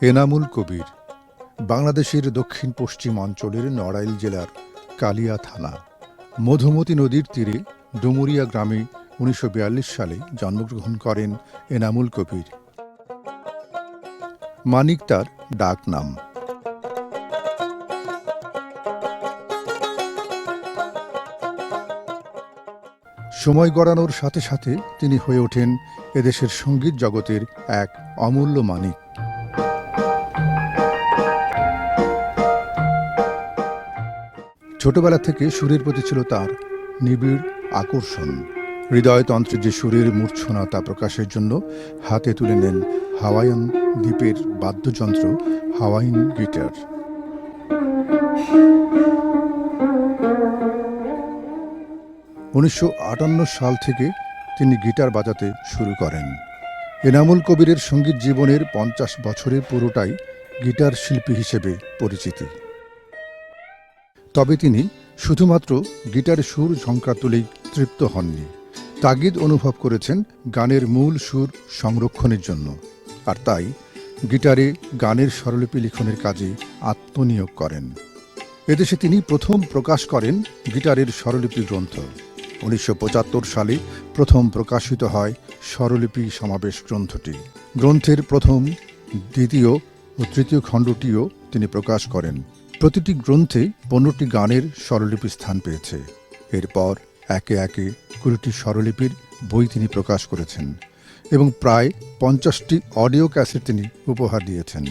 এনামুল কবির বাংলাদেশের দক্ষিণ পশ্চিম অঞ্চলের নড়াইল জেলার কালিয়া থানা মধুমতি নদীর তীরে ডুমুরিয়া গ্রামে ১৯৪২ সালে জন্মগ্রহণ করেন এনামুল কবির। মানিক তার ডাক নাম। সময় গড়ানোর সাথে সাথে তিনি হয়ে ওঠেন এদেশের সঙ্গীত জগতের এক অমূল্য মানিক। ছোটবেলা থেকে সুরের প্রতি ছিল তার নিবিড় আকর্ষণ। হৃদয়তন্ত্রে যে সুরের মূর্ছনা তা প্রকাশের জন্য হাতে তুলে নেন হাওয়াইয়ান দ্বীপের বাদ্যযন্ত্র হাওয়াইন গিটার। উনিশশো সাল থেকে তিনি গিটার বাজাতে শুরু করেন। এনামুল কবিরের সঙ্গীত জীবনের ৫০ বছরের পুরোটাই গিটার শিল্পী হিসেবে পরিচিতি। তবে তিনি শুধুমাত্র গিটারে সুর ঝংকার তুলেই তৃপ্ত হননি। তাগিদ অনুভব করেছেন গানের মূল সুর সংরক্ষণের জন্য, আর তাই গিটারে গানের স্বরলিপি লিখনের কাজে আত্মনিয়োগ করেন। এদেশে তিনি প্রথম প্রকাশ করেন গিটারের স্বরলিপি গ্রন্থ। ১৯৭৫ সালে প্রথম প্রকাশিত হয় স্বরলিপি সমাবেশ গ্রন্থটি। গ্রন্থের প্রথম, দ্বিতীয় ও তৃতীয় খণ্ডটিও তিনি প্রকাশ করেন। প্রতিটি গ্রন্থে ১৫টি গানের স্বরলিপি স্থান পেয়েছে। এরপর একে একে ২০টি স্বরলিপির বই তিনি প্রকাশ করেছেন এবং প্রায় ৫০টি অডিও ক্যাসেট তিনি উপহার দিয়েছেন।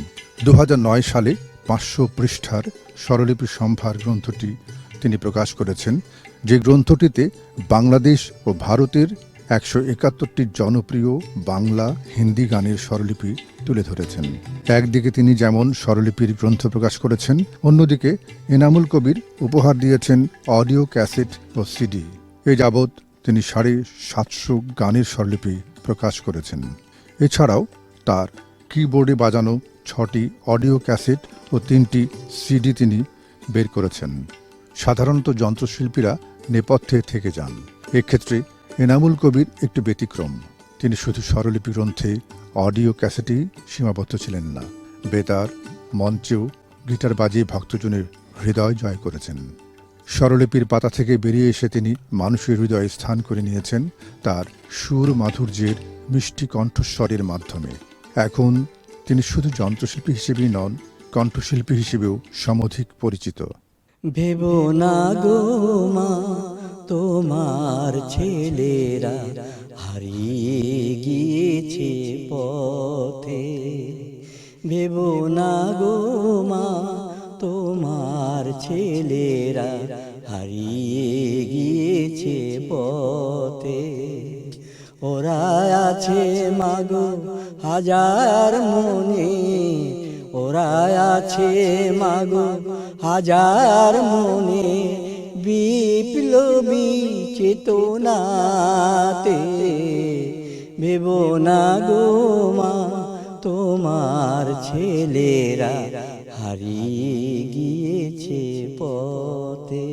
২০০৯ সালে ৫০০ পৃষ্ঠার স্বরলিপি সম্ভার গ্রন্থটি তিনি প্রকাশ করেছেন, যে গ্রন্থটিতে বাংলাদেশ ও ভারতের ১৭১টি জনপ্রিয় বাংলা হিন্দি গানের স্বরলিপি তুলে ধরেছেন। একদিকে তিনি যেমন স্বরলিপির গ্রন্থ প্রকাশ করেছেন, অন্যদিকে এনামুল কবির উপহার দিয়েছেন অডিও ক্যাসেট ও সিডি। এ যাবৎ তিনি ৭৫০ গানের স্বরলিপি প্রকাশ করেছেন। এছাড়াও তার কিবোর্ডে বাজানো ৬টি অডিও ক্যাসেট ও ৩টি সিডি তিনি বের করেছেন। সাধারণত যন্ত্রশিল্পীরা নেপথ্যে থেকে যান। এক্ষেত্রে এনামুল কবির একটু ব্যতিক্রম। তিনি শুধু স্বরলিপি গ্রন্থে অডিও ক্যাসেটেই সীমাবদ্ধ ছিলেন না, বেতার মঞ্চেও গিটার বাজিয়ে ভক্তজনের হৃদয় জয় করেছেন। স্বরলিপির পাতা থেকে বেরিয়ে এসে তিনি মানুষের হৃদয়ে স্থান করে নিয়েছেন তার সুর মাধুর্যের মিষ্টি কণ্ঠস্বরের মাধ্যমে। এখন তিনি শুধু যন্ত্রশিল্পী হিসেবেই নন, কণ্ঠশিল্পী হিসেবেও সমধিক পরিচিত। ভেবো না গো মা, তোমার ছেলেরা হারিয়ে গিয়েছে পথে। ভেবো না গো মা, তোমার ছেলেরা হারিয়ে গিয়েছে পথে। ওরা আছে মাগো হাজার মনে, ওরা আছে মাগো হাজার মনে, বিপ্লবী চেতনাতে। ভেবো না গো মা, তোমার ছেলেরা হারিয়ে গিয়েছে পথে।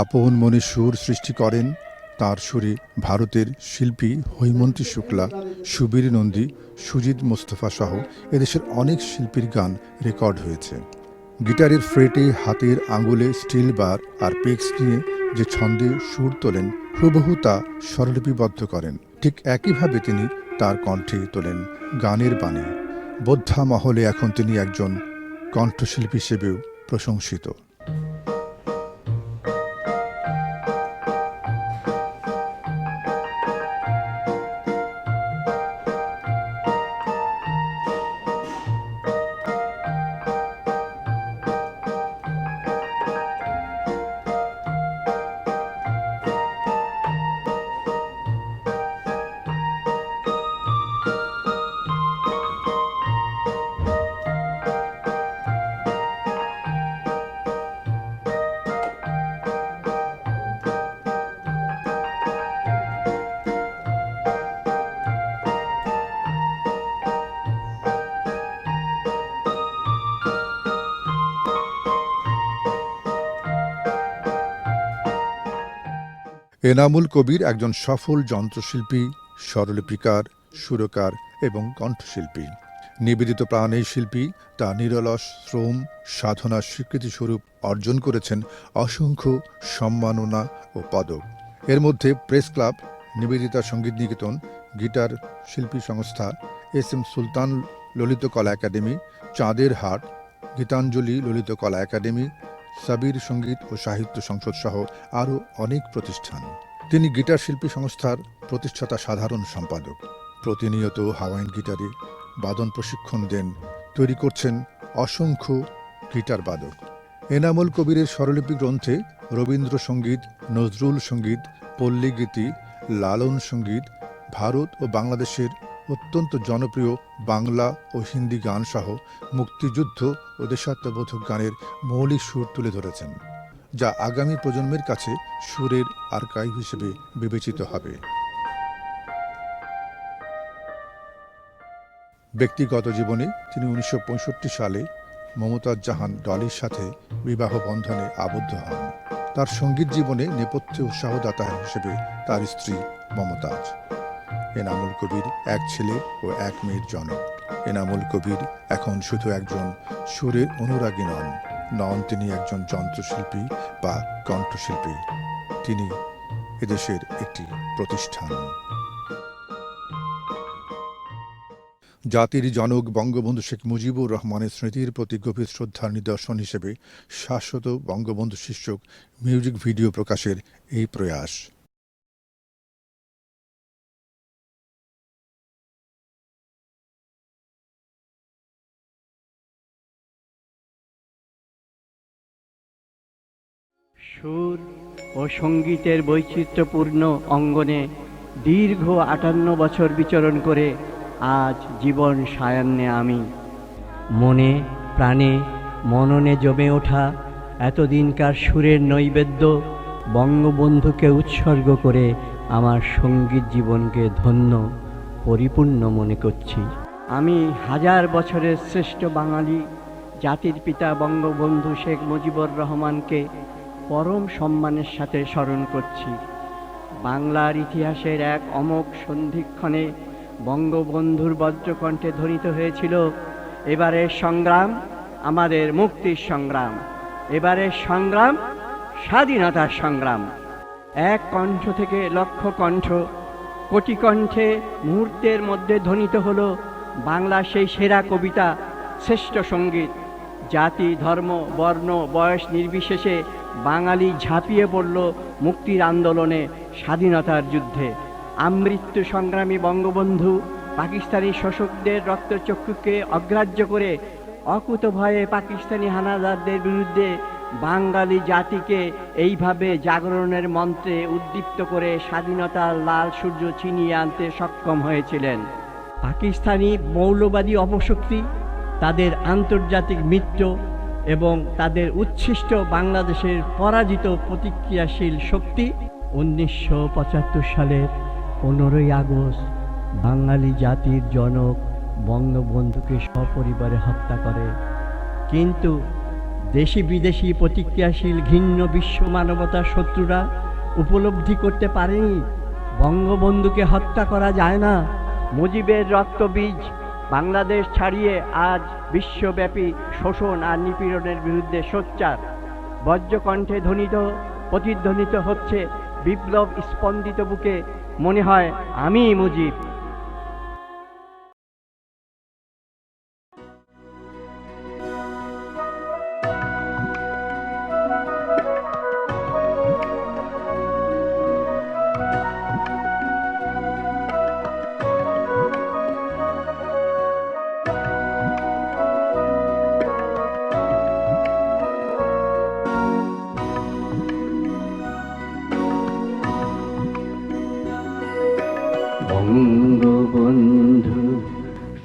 আপন মনে সুর সৃষ্টি করেন তাঁর সুরে ভারতের শিল্পী হৈমন্তী শুক্লা, সুবীর নন্দী, সুজিত মোস্তফা সহ এদেশের অনেক শিল্পীর গান রেকর্ড হয়েছে। গিটারের ফ্রেটে হাতের আঙুলে স্টিল বার আর পেক্স নিয়ে যে ছন্দে সুর তোলেন, হুবহু তা স্বরলিপিবদ্ধ করেন। ঠিক একইভাবে তিনি তার কণ্ঠে তোলেন গানের বাণী। বোদ্ধা মহলে এখন তিনি একজন কণ্ঠশিল্পী হিসেবেও প্রশংসিত। এনামুল কবির একজন সফল যন্ত্রশিল্পী, স্বরলিপিকার, সুরকার এবং কণ্ঠশিল্পী। নিবেদিত প্রাণ এই শিল্পী তার নিরলস শ্রম সাধনার স্বীকৃতিস্বরূপ অর্জন করেছেন অসংখ্য সম্মাননা ও পদক। এর মধ্যে প্রেস ক্লাব, নিবেদিতা সঙ্গীত নিকেতন, গিটার শিল্পী সংস্থা, এস এম সুলতান ললিত কলা একাডেমি, চাঁদের হাট, গীতাঞ্জলি ললিত কলা একাডেমি, সাবির সঙ্গীত ও সাহিত্য সংসদ সহ আরও অনেক প্রতিষ্ঠান। তিনি গিটার শিল্পী সংস্থার প্রতিষ্ঠাতা সাধারণ সম্পাদক। প্রতিনিয়ত হাওয়াইন গিটারে বাদন প্রশিক্ষণ দেন, তৈরি করছেন অসংখ্য গিটার বাদক। এনামুল কবিরের স্বরলিপি গ্রন্থে রবীন্দ্রসঙ্গীত, নজরুল সঙ্গীত, পল্লীগীতি, লালন সঙ্গীত, ভারত ও বাংলাদেশের অত্যন্ত জনপ্রিয় বাংলা ও হিন্দি গান সহ মুক্তিযুদ্ধ ও দেশাত্মবোধক গানের মৌলিক সুর তুলে ধরেছেন, যা আগামী প্রজন্মের কাছে সুরের আর্কাইভ হিসেবে বিবেচিত হবে। ব্যক্তিগত জীবনে তিনি 1965 সালে মমতাজ জাহান ডলির সাথে বিবাহ বন্ধনে আবদ্ধ হন। তার সঙ্গীত জীবনে নেপথ্যে উৎসাহদাতা হিসেবে তার স্ত্রী মমতাজ। এনামুল কবির এক ছেলে ও এক মেয়ের জনক। এনামুল কবির এখন শুধু একজন সুরের অনুরাগী নন, তিনি একজন যন্ত্রশিল্পী বা কণ্ঠশিল্পী। তিনি এদেশের একটি প্রতিষ্ঠান। জাতির জনক বঙ্গবন্ধু শেখ মুজিবুর রহমানের স্মৃতির প্রতি গভীর শ্রদ্ধার নিদর্শন হিসেবে শাশ্বত বঙ্গবন্ধু শীর্ষক মিউজিক ভিডিও প্রকাশের এই প্রয়াস। সুর ও সঙ্গীতের বৈচিত্র্যপূর্ণ অঙ্গনে দীর্ঘ 58 বছর বিচরণ করে আজ জীবন সায়ান্নে আমি। মনে প্রাণে মননে জমে ওঠা এতদিনকার সুরের নৈবেদ্য বঙ্গবন্ধুকে উৎসর্গ করে আমার সঙ্গীত জীবনকে ধন্য পরিপূর্ণ মনে করছি। আমি হাজার বছরের শ্রেষ্ঠ বাঙালি জাতির পিতা বঙ্গবন্ধু শেখ মুজিবুর রহমানকে পরম সম্মানের সাথে স্মরণ করছি। বাংলার ইতিহাসের এক অমোঘ সন্ধিক্ষণে বঙ্গবন্ধুর বজ্রকণ্ঠে ধ্বনিত হয়েছিল, এবারের সংগ্রাম আমাদের মুক্তির সংগ্রাম, এবারের সংগ্রাম স্বাধীনতার সংগ্রাম। এক কণ্ঠ থেকে লক্ষ কণ্ঠ, কোটি কণ্ঠে মুহূর্তের মধ্যে ধ্বনিত হলো বাংলা সেই সেরা কবিতা, শ্রেষ্ঠ সঙ্গীত। জাতি, ধর্ম, বর্ণ, বয়স নির্বিশেষে বাঙালি ঝাঁপিয়ে পড়ল মুক্তির আন্দোলনে, স্বাধীনতার যুদ্ধে। আমৃত্যু সংগ্রামী বঙ্গবন্ধু পাকিস্তানি শোষকদের রক্তচক্ষুকে অগ্রাহ্য করে অকুতভয়ে পাকিস্তানি হানাদারদের বিরুদ্ধে বাঙালি জাতিকে এইভাবে জাগরণের মন্ত্রে উদ্দীপ্ত করে স্বাধীনতার লাল সূর্য ছিনিয়ে আনতে সক্ষম হয়েছিলেন। পাকিস্তানি মৌলবাদী অপশক্তি, তাদের আন্তর্জাতিক মিত্র এবং তাদের উচ্ছিষ্ট বাংলাদেশের পরাজিত প্রতিক্রিয়াশীল শক্তি 1975 সালের 15ই আগস্ট বাঙালি জাতির জনক বঙ্গবন্ধুকে সপরিবারে হত্যা করে। কিন্তু দেশি বিদেশি প্রতিক্রিয়াশীল ঘৃণ্য বিশ্ব মানবতার শত্রুরা উপলব্ধি করতে পারেনি বঙ্গবন্ধুকে হত্যা করা যায় না। মুজিবের রক্তবীজ বাংলাদেশ ছাড়িয়ে আজ বিশ্বব্যাপী শোষণ আর নিপীড়নের বিরুদ্ধে সোচ্চার। বজ্রকণ্ঠে প্রতিধ্বনিত হচ্ছে বিপ্লব স্পন্দিত বুকে, মনে হয় আমি মুজিব। বঙ্গবন্ধু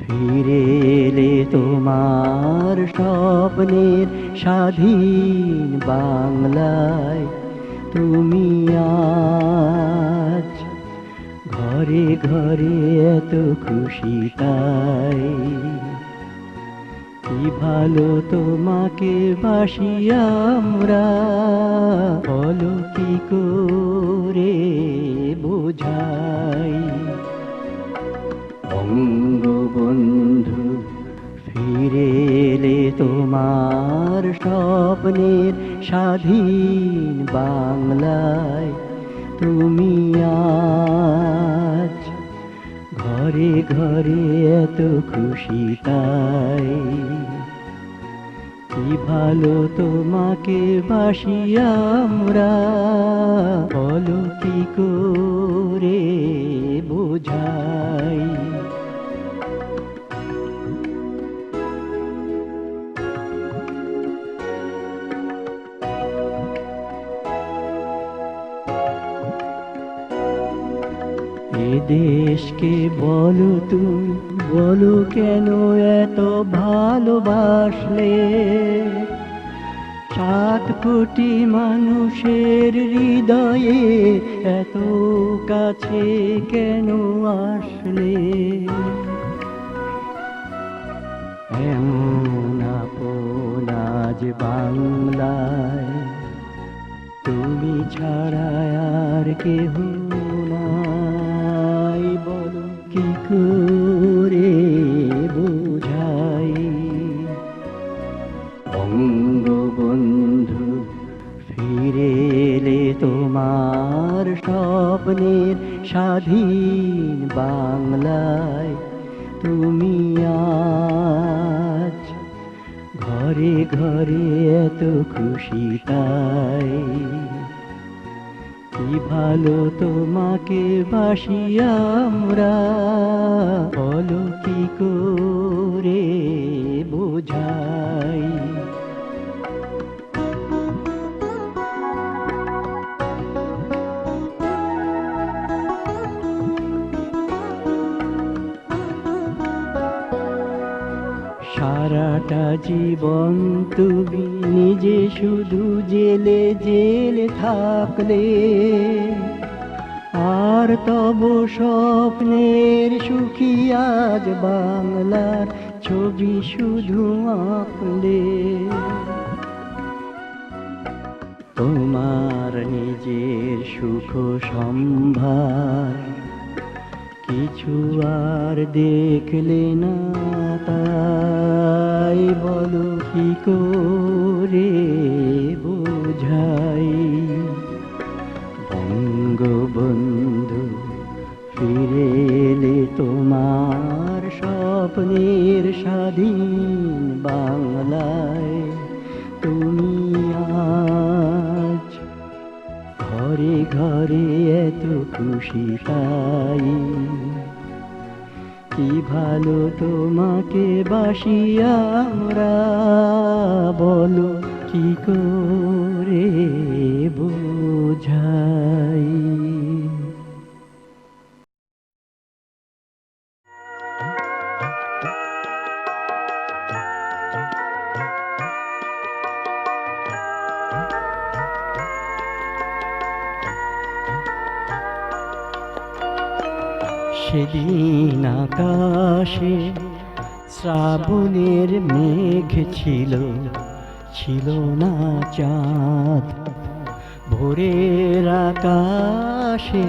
ফিরে এলে তোমার স্বপ্নের স্বাধীন বাংলায়, তুমি আজ ঘরে ঘরে এত খুশি তাই। কি ভালো তোমাকে বাসি আমরা, বলো কি করে স্বাধীন বাংলায় তুমি আজ ঘরে ঘরে এত খুশি তাই কি ভালো তোমাকে বাসি আমরা বলো কি করে বোঝাই এ দেশকে বলো তুমি বলো কেন এত ভালোবাসলে 7 কোটি মানুষের হৃদয়ে এত কাছে কেন আসলে এমন আপন আজ বাংলায় তুমি ছাড়া আর কেহ নাই বলো কি করে বোঝাই বঙ্গবন্ধু ফিরে এলে তোমার স্বপ্নের স্বাধীন বাংলায় তুমি আজ ঘরে ঘরে এত খুশি তাই কি ভালো তোমাকে বাসি আমরা বলো কি করে বোঝাই সারাটা জীবন তুমি নিজে শুধু জেলে জেলে থাকলে আর তব স্বপ্নের সুখী আজ বাংলার ছবি শুধু আঁকলে তোমার নিজের সুখ সম্ভার কিছু আর দেখলে না তাই বলো কি করে বোঝাই বঙ্গবন্ধু ফিরে এলে তোমার স্বপ্নের স্বাধীন বাংলায় তুমি আজ ঘরে ঘরে এত খুশি তাই কি ভালো তোমাকে বাসি আমরা বলো কি করে বোঝাই সেদিন আকাশে শ্রাবণের মেঘ ছিল ছিল না চাঁদ ভোরের আকাশে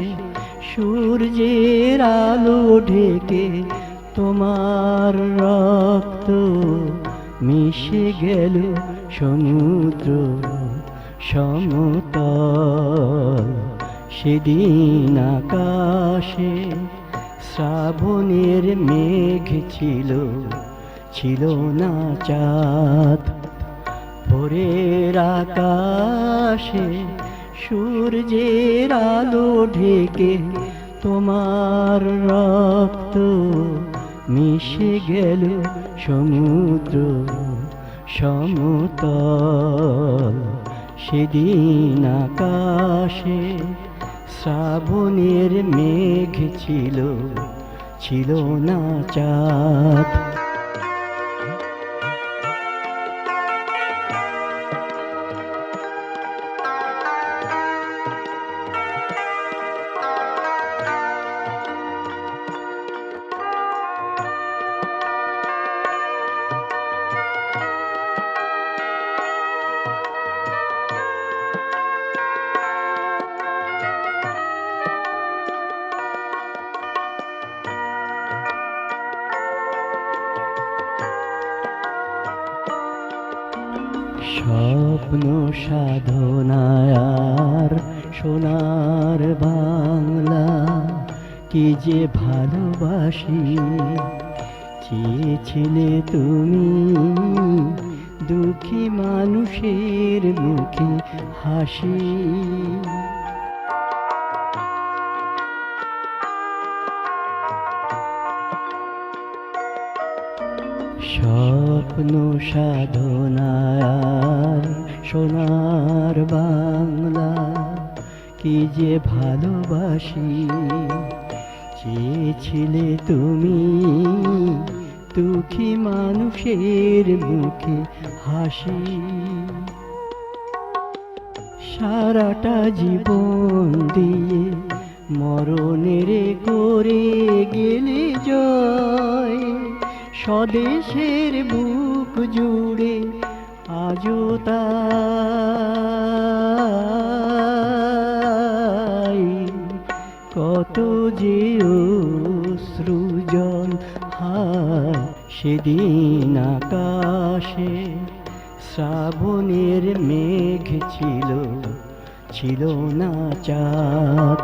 সূর্যের আলো ঢেকে তোমার রক্ত মিশে গেল সমুদ্র সমতল সেদিন আকাশে শ্রাবণের মেঘ ছিল ছিল না চাঁদ ভোরের আকাশে সূর্যের আলো ঢেকে তোমার রক্ত মিশে গেল সমুদ্র সমতল সেদিন আকাশে শ্রাবণের মেঘ ছিল ছিল না চাঁদ স্বপ্ন সাধনায় আর সোনার বাংলা কি যে ভালোবাসি, চেয়েছিলে তুমি দুঃখী মানুষের মুখে হাসি। স্বপ্ন সাধনার সোনার বাংলা কি যে ভালোবাসি, চেয়েছিলে তুমি দুঃখী মানুষের মুখে হাসি। সারাটা জীবন দিয়ে মরণের করে গেলে জয়, স্বদেশের বুক জুড়ে আজও তাই। কত যে অশ্রুজল হায় সেদিন আকাশে, শ্রাবণের মেঘ ছিল, ছিল না চাঁদ।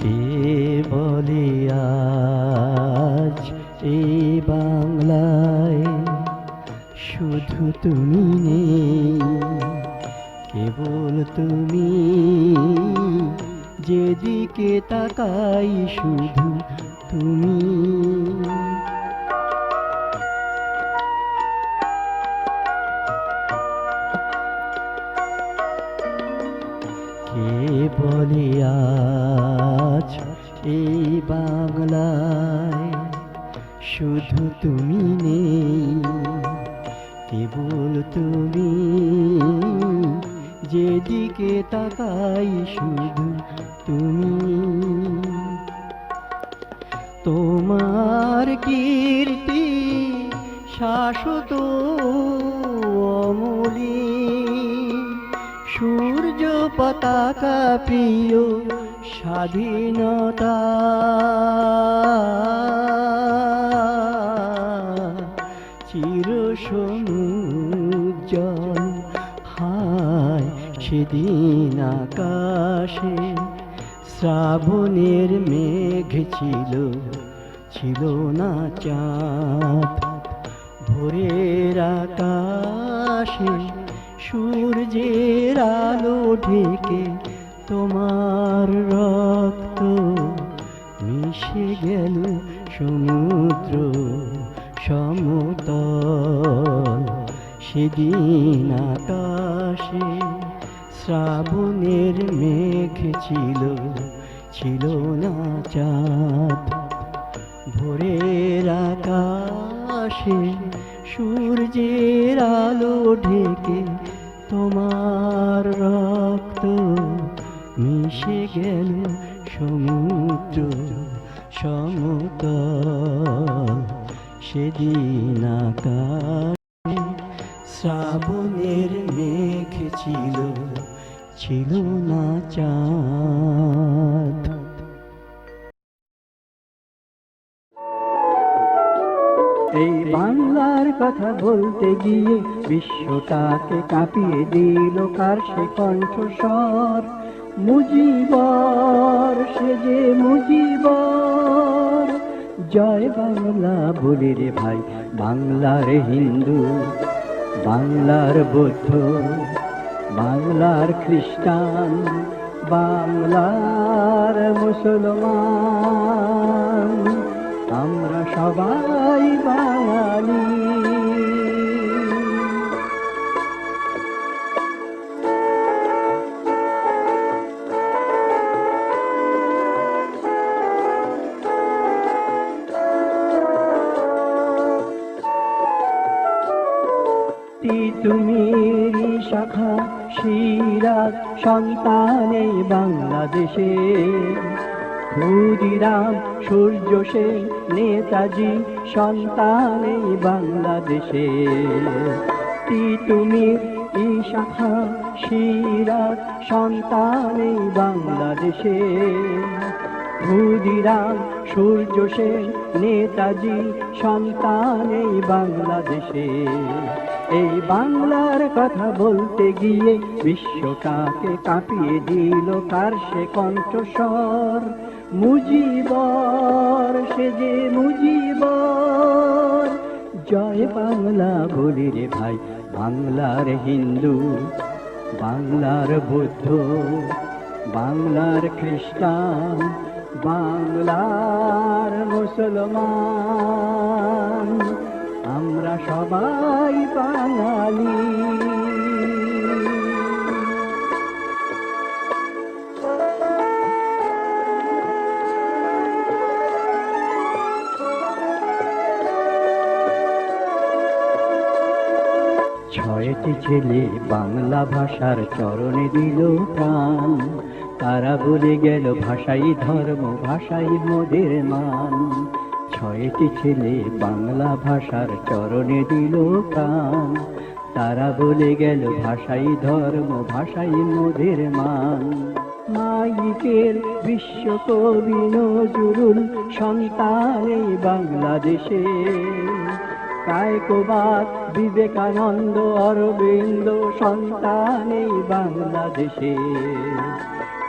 কে বলে আজ এই বাংলায় শুধু তুমি নেই, কেবল তুমি, যেদিকে তাকাই শুধু তুমি। কে বলে আজ এই বাংলায় শুধু তুমি নেই, কেবল তুমি, যেদিকে তাকাই শুধু তুমি। তোমার কীর্তি শাশ্বত অমলিন, সূর্য পতাকা প্রিয় স্বাধীনতা। চির সমুজ্জ্বল হায় সেদিন আকাশে, শ্রাবণের মেঘ ছিল, ছিল না চাঁদ। ভোরের আকাশে সূর্যের আলো ঢেকে তোমার রক্ত মিশে গেল সমুদ্র সমতল। সেদিন আকাশে শ্রাবণের মেঘ ছিল, ছিল না চাঁদ। ভোরের আকাশে সূর্যের আলো ঢেকে তোমার রক্ত মিশে গেল সমুদ্র সমতল। সেদিন আকাশে শ্রাবণের মেঘ ছিল, ছিল না চাঁদ। এই বাংলার কথা বলতে গিয়ে বিশ্বটাকে কাঁপিয়ে দিল কার সে কণ্ঠস্বর। মুজিবর, সে যে মুজিবর। জয় বাংলা বলি রে ভাই, বাংলার হিন্দু, বাংলার বৌদ্ধ, বাংলার খ্রিস্টান, বাংলার মুসলমান, আমরা সবাই বাঙালি। তিতুমির শাখা সিরাজ সন্তানে বাংলাদেশে, ক্ষুদিরাম সূর্য সেন নেতাজি সন্তানে বাংলাদেশে। তিতুমির শাখা সিরাজ সন্তানে বাংলাদেশে, ক্ষুদিরাম সূর্য সেন নেতাজি সন্তানে বাংলাদেশে। এই বাংলার কথা বলতে গিয়ে বিশ্বটাকে কাঁপিয়ে দিল কার সে কণ্ঠস্বর। মুজিবর, সে যে মুজিবর। জয় বাংলা বলি রে ভাই, বাংলার হিন্দু, বাংলার বৌদ্ধ, বাংলার খ্রিস্টান, বাংলার মুসলমান, আমরা সবাই বাঙালি। ছয়টি ছেলে বাংলা ভাষার চরণে দিল প্রাণ, তারা বলে গেল ভাষাই ধর্ম, ভাষাই মোদের মান। ছয়টি ছেলে বাংলা ভাষার চরণে দিল প্রাণ, তারা বলে গেল ভাষাই ধর্ম, ভাষাই মোদের মান। মাইকেল বিশ্বকবি নজরুল সন্তানে বাংলাদেশে, কায়কোবাদ বিবেকানন্দ অরবিন্দ সন্তানে বাংলাদেশে।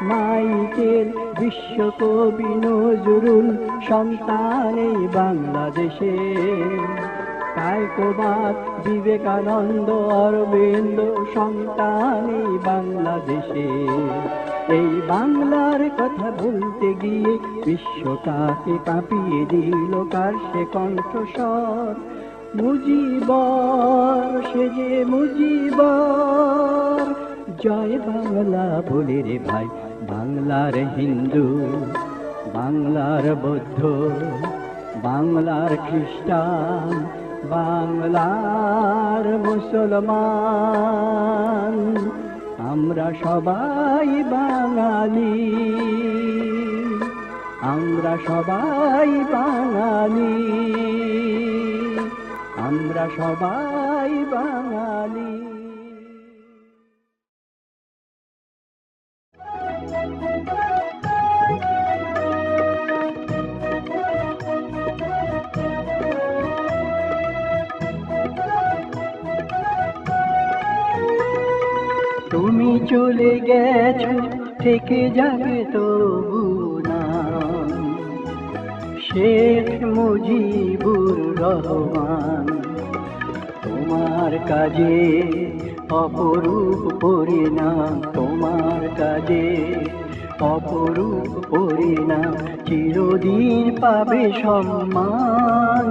মাইকেল বিশ্বকবি নজরুল সন্তানে বাংলাদেশে, কায়কোবাদ বিবেকানন্দ অরবিন্দ সন্তানে বাংলাদেশে। এই বাংলার কথা বলতে গিয়ে বিশ্বটাকে কাঁপিয়ে দিল কার সে কণ্ঠস্বর। মুজিবর, সে যে মুজিবর। জয় বাংলা বলি রে ভাই, বাংলার হিন্দু, বাংলার বৌদ্ধ, বাংলার খ্রিস্টান, বাংলার মুসলমান, আমরা সবাই বাঙালি, আমরা সবাই বাঙালি, আমরা সবাই বাঙালি। তুমি চলে গেছো, থেকে যাবে তবু নাম শেখ মুজিবুর রহমান। তোমার কাজে অপরূপ পরিণাম, তোমার কাজে অপরূপ পরিণাম, চিরদিন পাবে সম্মান।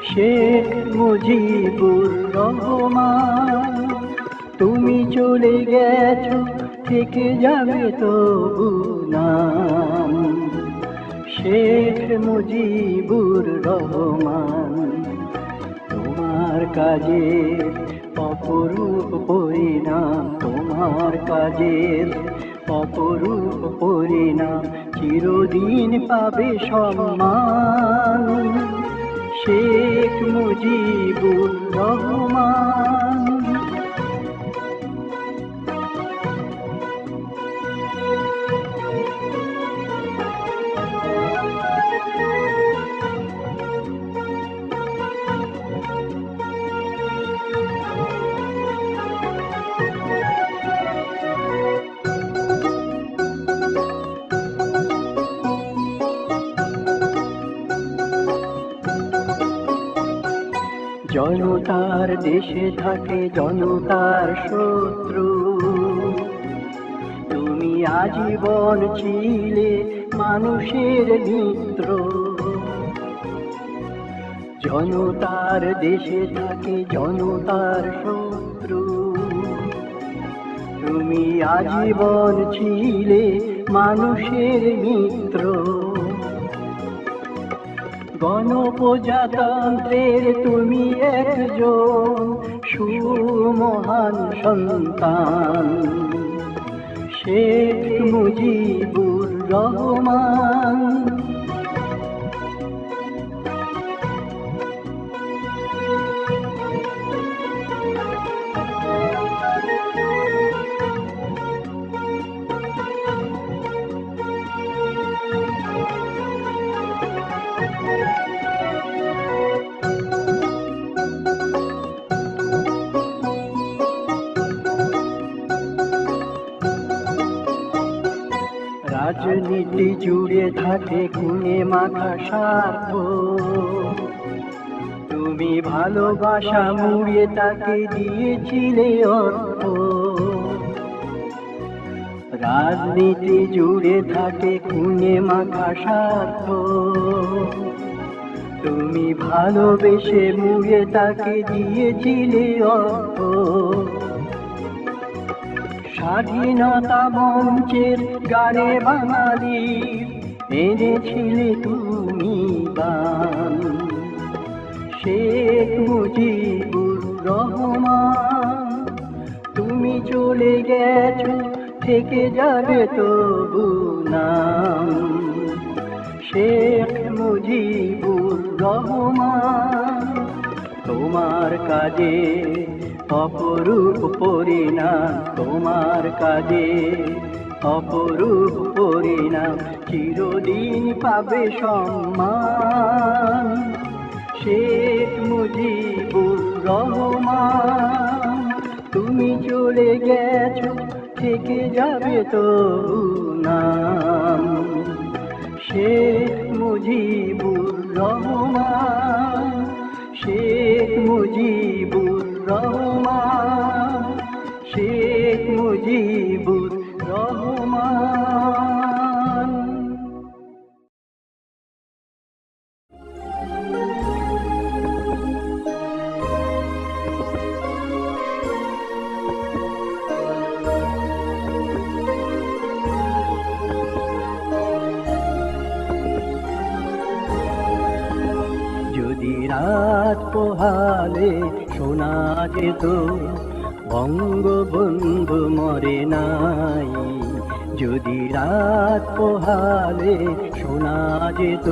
শেখ মুজিবুর রহমান, তুমি চলে গেছো, থেকে যাবে তবু নাম শেখ মুজিবুর রহমান। তোমার কাজের অপরূপ পরিণাম, তোমার কাজের অপরূপ পরিণাম, চিরদিন পাবে সম্মান। শেখ মুজিবুর রহমান। জনতার দেশে থাকে জনতার শত্রু, তুমি আজীবন ছিলে মানুষের মিত্র। জনতার দেশে থাকে জনতার শত্রু, তুমি আজীবন ছিলে মানুষের মিত্র। গণপ্রজাতন্ত্রের তুমি একজন সুমহান সন্তান, শেখ মুজিবুর রহমান। রাজনীতি জুড়ে থাকে খুনে মাখা স্বার্থ, তুমি ভালোবাসা মুড়িয়ে তাকে দিয়েছিলে অর্থ। রাজনীতি জুড়ে থাকে খুনে মাখা স্বার্থ, তুমি ভালোবেসে মুড়িয়ে তাকে দিয়েছিলে অর্থ। স্বাধীনতা মঞ্চের গানে বাঙালি এনেছিলে তুমি গান, শেখ মুজিবুর রহমান। তুমি চলে গেছো, থেকে যাবে তবু নাম, শেখ মুজিবুর রহমান। তোমার কাজে অপরূপ পরিণাম, তোমার কাজে অপরূপ পরিণাম, চিরদিন পাবে সম্মান, শেখ মুজিবুর রহমান। তুমি চলে গেছো, থেকে যাবে তবু নাম, শেখ মুজিবুর রহমান, শেখ মুজিবুর রহমান, শেখ মুজিবুর রহমান। যদি রাত পোহালে শোনা যেত বঙ্গবন্ধু মরে নাই, যদি রাত পোহালে শোনা যেত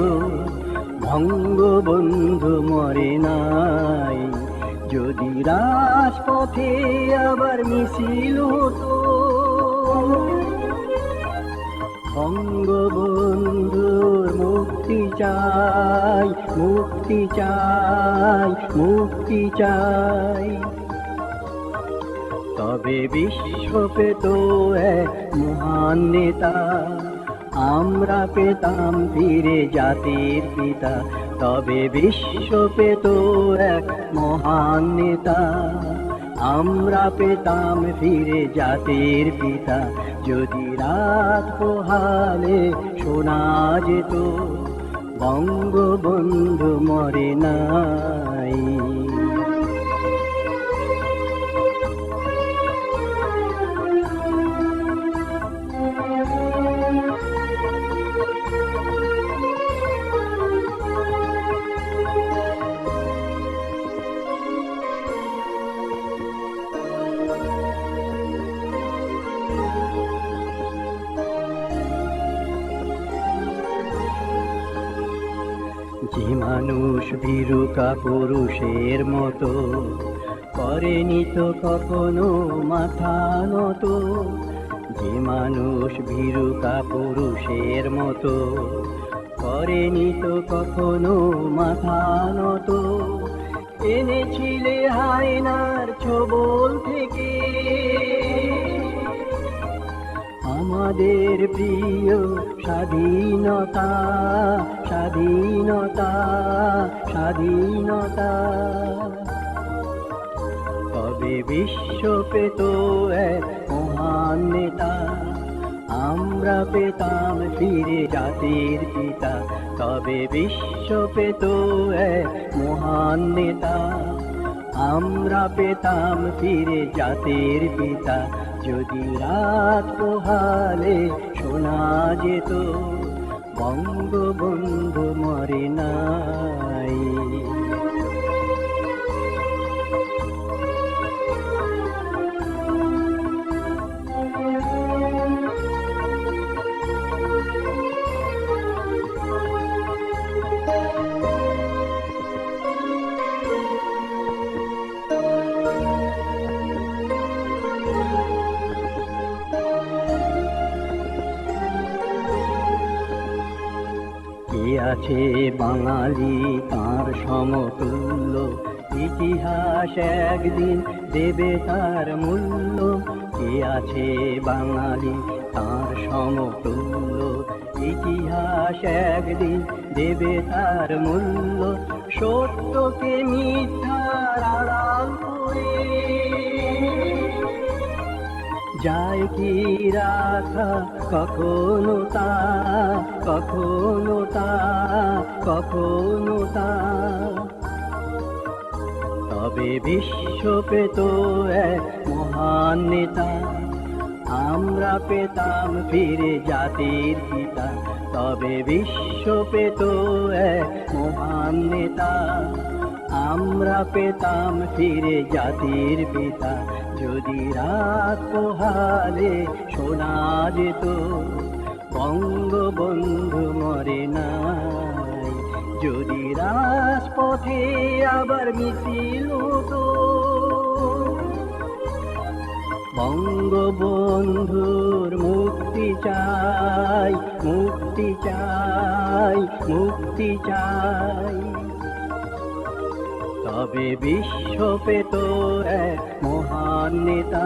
বঙ্গবন্ধু মরে নাই, যদি রাজপথে আবার মিছিল হতো বঙ্গবন্ধুর মুক্তি চাই, মুক্তি চাই, মুক্তি চাই, তবে বিশ্ব পেত এক মহান নেতা, আমরা পেতাম ফিরে জাতির পিতা, তবে বিশ্ব পেত এক মহান নেতা, আমরা পেতাম ফিরে জাতির পিতা। যদি রাত পোহালে শোনা যেত বঙ্গবন্ধু মরে নাই। যে মানুষ ভীরু কাপুরুষের মতো করেনি তো কখনো মাথা নত, যে মানুষ ভীরু কাপুরুষের মতো করেনি তো কখনো মাথা নত, এনেছিলে হায়নার ছোবল থেকে আমাদের প্রিয় স্বাধীনতা, স্বাধীনতা, স্বাধীনতা, তবে বিশ্ব পেত এক মহান নেতা, আমরা পেতাম ফিরে জাতির পিতা, তবে বিশ্ব পেত এক মহান নেতা, আমরা পেতাম ফিরে জাতির পিতা। যদি রাত পোহালে শোনা যেত বঙ্গবন্ধু মরে নাই। কে আছে বাঙালি তার সমতুল্য, ইতিহাস একদিন দেবে তার মূল্য। কে আছে বাঙালি তার সমতুল্য, ইতিহাস একদিন দেবে তার মূল্য। সত্যকে মিথ্যার আড়াল করে যায় কি রাখা কখনো তা, কখনো তা, কখনো তা। তবে বিশ্ব পেত এক মহান নেতা, আমরা পেতাম ফিরে জাতির পিতা। তবে বিশ্ব পেত এক মহান নেতা, আমরা পেতাম ফিরে জাতির পিতা। যদি রাত পোহালে শোনা যেত বঙ্গবন্ধু মরে নাই। যদি রাজপথে আবার মিছিল হতো বঙ্গবন্ধুর মুক্তি চাই, মুক্তি চাই, মুক্তি চাই। তবে বিশ্ব পেত এক মহান নেতা,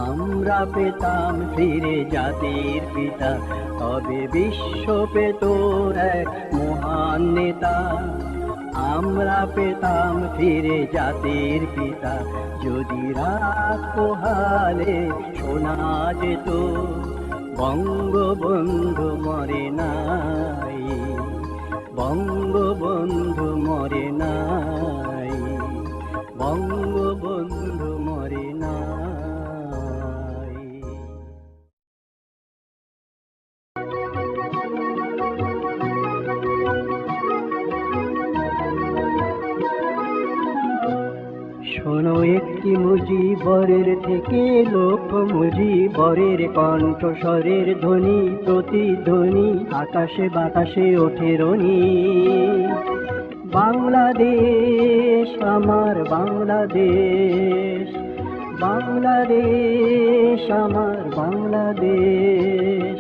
আমরা পেতাম ফিরে জাতির পিতা। তবে বিশ্ব পেত এক মহান নেতা, আমরা পেতাম ফিরে জাতির পিতা। যদি রাত পোহালে শোনা যেত বঙ্গবন্ধু মরে নাই, বঙ্গবন্ধু মরে নাই, বঙ্গবন্ধু মরে নাই। শোনো একটি মুজিবরের থেকে লোক মুজিবরের কণ্ঠস্বরের ধ্বনি, প্রতিধ্বনি আকাশে বাতাসে ওঠে রনি। বাংলাদেশ আমার বাংলাদেশ, বাংলাদেশ আমার বাংলাদেশ।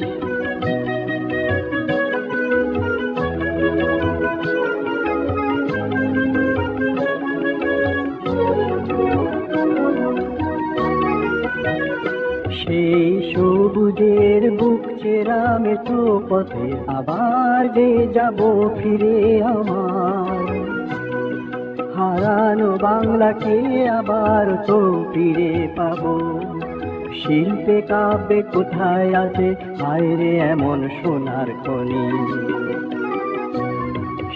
সেই সবুজের বুক চেরা মেঠো পথে আবার যে যাব ফিরে আমার। হারানো বাংলাকে আবার তো ফিরে পাবো। শিল্পে কাব্যে কোথায় আছে হায় রে এমন সোনার খনি।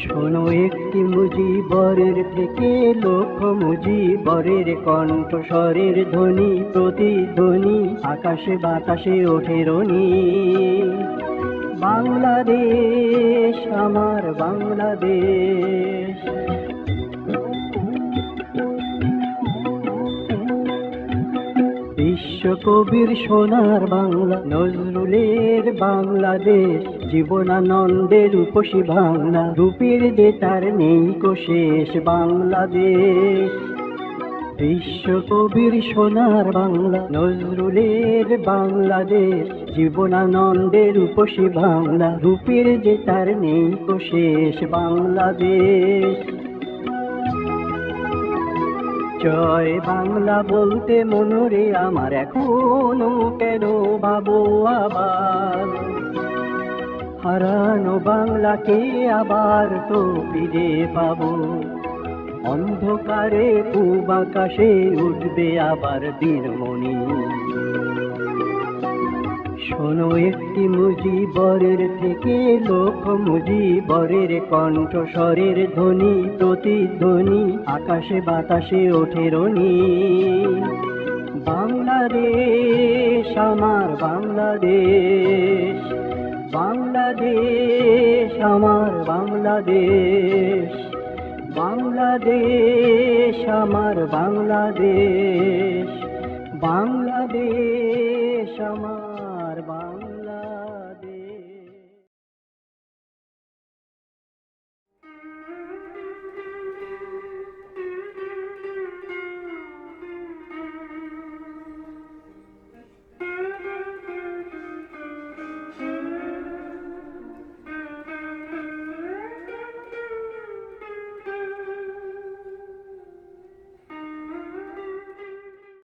শোনো একটি মুজিবরের থেকে লক্ষ মুজিবরের কণ্ঠস্বরের ধ্বনি, প্রতিধ্বনি আকাশে বাতাসে ওঠে রনি। বাংলাদেশ আমার বাংলাদেশ। বিশ্বকবির সোনার বাংলা, নজরুলের বাংলাদেশ, জীবনানন্দের রূপসী বাংলা, রূপের যে তার নেই কো শেষ বাংলাদেশ। বিশ্বকবির সোনার বাংলা, নজরুলের বাংলাদেশ, জীবনানন্দের রূপসী বাংলা, রূপের যে তার নেই কো শেষ বাংলাদেশ। জয় বাংলা বলতে মনরে আমার এখনো কেন ভাবো আবার। হারানো বাংলাকে আবার তো ফিরে পাবো। অন্ধকারে পূব আকাশে উঠবে আবার দিনমণি। শোনো একটি মুজিবরের থেকে লক্ষ মুজিবরের কণ্ঠস্বরের ধ্বনি, প্রতিধ্বনি আকাশে বাতাসে ওঠে রনি। বাংলাদেশ আমার বাংলাদেশ, বাংলাদেশ বাংলাদেশ আমার বাংলাদেশ, বাংলাদেশ আমার বাংলাদেশ, বাংলাদেশ